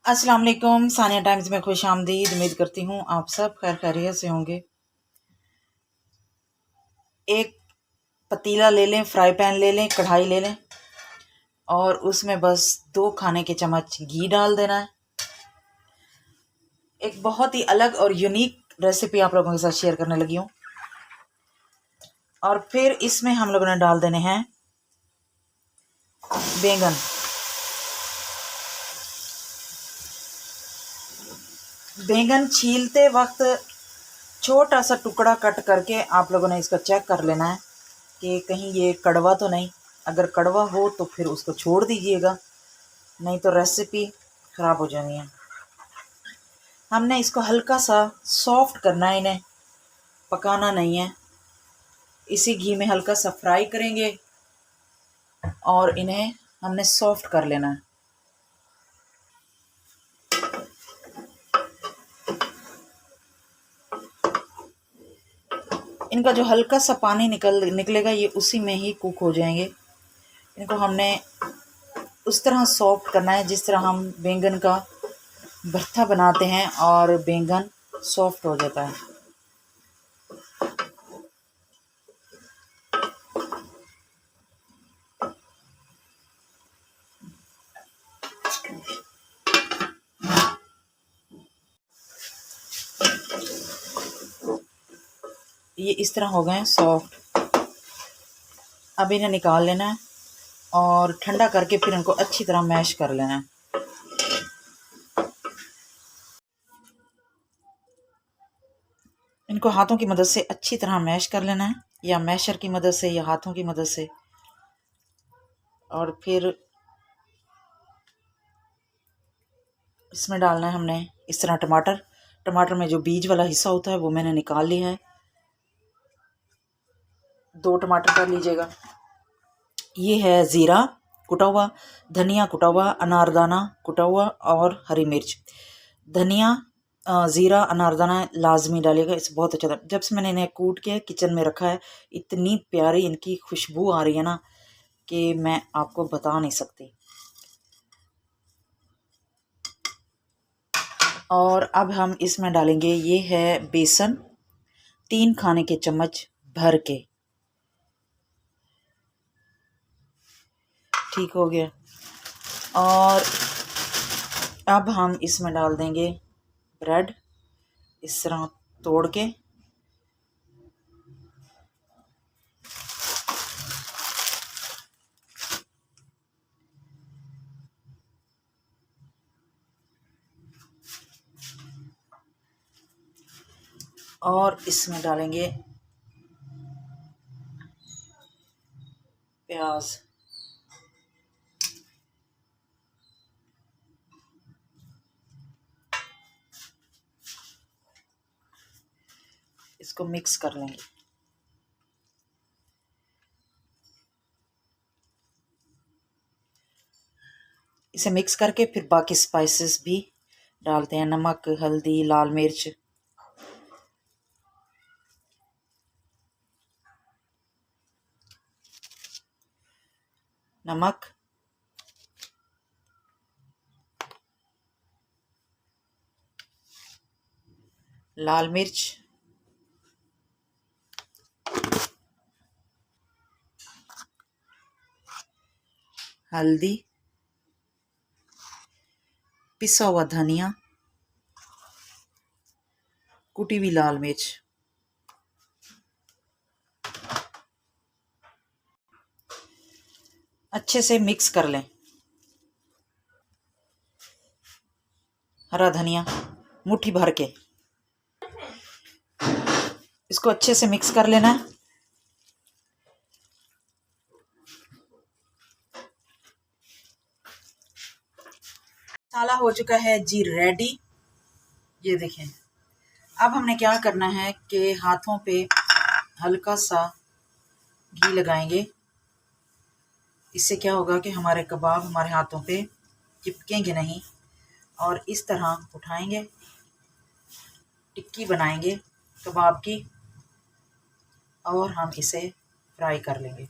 अस्सलाम वालेकुम। सानिया टाइम्स में खुश आमदीद। उम्मीद करती हूँ आप सब खैर खैरियत से होंगे। एक पतीला ले लें, फ्राई पैन ले लें, कढ़ाई ले लें और उसमें बस 2 खाने के चम्मच घी डाल देना है। एक बहुत ही अलग और यूनिक रेसिपी आप लोगों के साथ शेयर करने लगी हूँ। और फिर इसमें हम लोगों ने डाल देने हैं बैंगन। बैंगन छीलते वक्त छोटा सा टुकड़ा कट करके आप लोगों ने इसका चेक कर लेना है कि कहीं ये कड़वा तो नहीं। अगर कड़वा हो तो फिर उसको छोड़ दीजिएगा, नहीं तो रेसिपी ख़राब हो जानी है। हमने इसको हल्का सा सॉफ्ट करना है, इन्हें पकाना नहीं है। इसी घी में हल्का सा फ्राई करेंगे और इन्हें हमने सॉफ्ट कर लेना है। इनका जो हल्का सा पानी निकलेगा ये उसी में ही कुक हो जाएंगे। इनको हमने उस तरह सॉफ्ट करना है जिस तरह हम बैंगन का भरता बनाते हैं और बैंगन सॉफ्ट हो जाता है। ये इस तरह हो गए हैं सॉफ्ट। अब इन्हें निकाल लेना है और ठंडा करके फिर इनको अच्छी तरह मैश कर लेना है। इनको हाथों की मदद से अच्छी तरह मैश कर लेना है, या मैशर की मदद से या हाथों की मदद से। और फिर इसमें डालना है हमने इस तरह टमाटर। टमाटर में जो बीज वाला हिस्सा होता है वो मैंने निकाल लिया है। 2 टमाटर कर लीजिएगा। ये है ज़ीरा कुटा हुआ, धनिया कुटा हुआ, अनारदाना कुटा हुआ और हरी मिर्च। धनिया, ज़ीरा, अनारदाना लाजमी डालिएगा, इससे बहुत अच्छा था। जब से मैंने इन्हें कूट के किचन में रखा है, इतनी प्यारी इनकी खुशबू आ रही है ना कि मैं आपको बता नहीं सकती। और अब हम इसमें डालेंगे, ये है बेसन, 3 खाने के चम्मच भर के। ठीक हो गया। और अब हम इसमें डाल देंगे ब्रेड, इस तरह तोड़ के। और इसमें डालेंगे प्याज। इसको मिक्स कर लेंगे। इसे मिक्स करके फिर बाकी स्पाइसेस भी डालते हैं, नमक, हल्दी, लाल मिर्च। नमक, लाल मिर्च, हल्दी, पिसा हुआ धनिया, कुटी हुई लाल मिर्च। अच्छे से मिक्स कर लें। हरा धनिया मुट्ठी भर के, इसको अच्छे से मिक्स कर लेना है। मसाला हो चुका है जी रेडी, ये देखें। अब हमने क्या करना है कि हाथों पे हल्का सा घी लगाएंगे। इससे क्या होगा कि हमारे कबाब हमारे हाथों पे चिपकेंगे नहीं। और इस तरह उठाएंगे, टिक्की बनाएंगे कबाब की और हम इसे फ्राई कर लेंगे।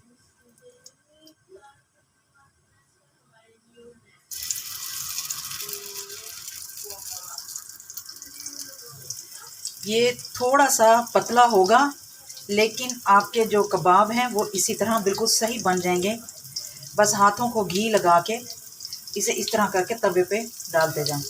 ये थोड़ा सा पतला होगा, लेकिन आपके जो कबाब हैं वो इसी तरह बिल्कुल सही बन जाएंगे। बस हाथों को घी लगा के इसे इस तरह करके तवे पे डालते जाएं।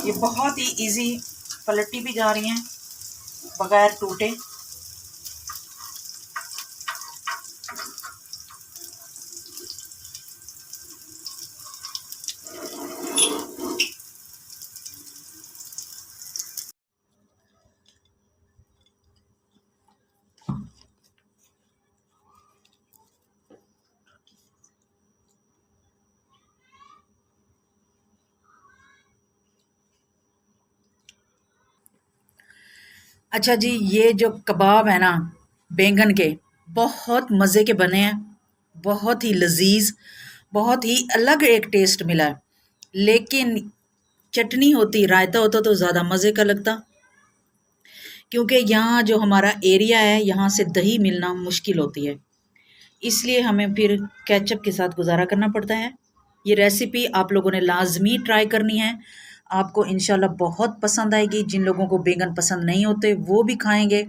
ये बहुत ही इजी पलटी भी जा रही हैं बगैर टूटे। अच्छा जी, ये जो कबाब है ना बैंगन के, बहुत मज़े के बने हैं, बहुत ही लजीज, बहुत ही अलग एक टेस्ट मिला है। लेकिन चटनी होती, रायता होता तो ज़्यादा मज़े का लगता, क्योंकि यहाँ जो हमारा एरिया है यहाँ से दही मिलना मुश्किल होती है, इसलिए हमें फिर केचप के साथ गुजारा करना पड़ता है। ये रेसिपी आप लोगों ने लाजमी ट्राई करनी है, आपको इंशाल्लाह बहुत पसंद आएगी। जिन लोगों को बैंगन पसंद नहीं होते वो भी खाएंगे।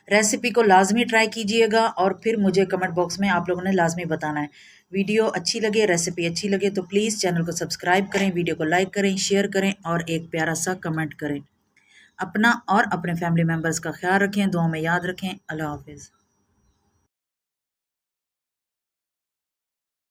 रेसिपी को लाजमी ट्राई कीजिएगा और फिर मुझे कमेंट बॉक्स में आप लोगों ने लाजमी बताना है। वीडियो अच्छी लगे, रेसिपी अच्छी लगे तो प्लीज़ चैनल को सब्सक्राइब करें, वीडियो को लाइक करें, शेयर करें और एक प्यारा सा कमेंट करें। अपना और अपने फैमिली मेम्बर्स का ख्याल रखें, दुआ में याद रखें। अल्लाह हाफिज़।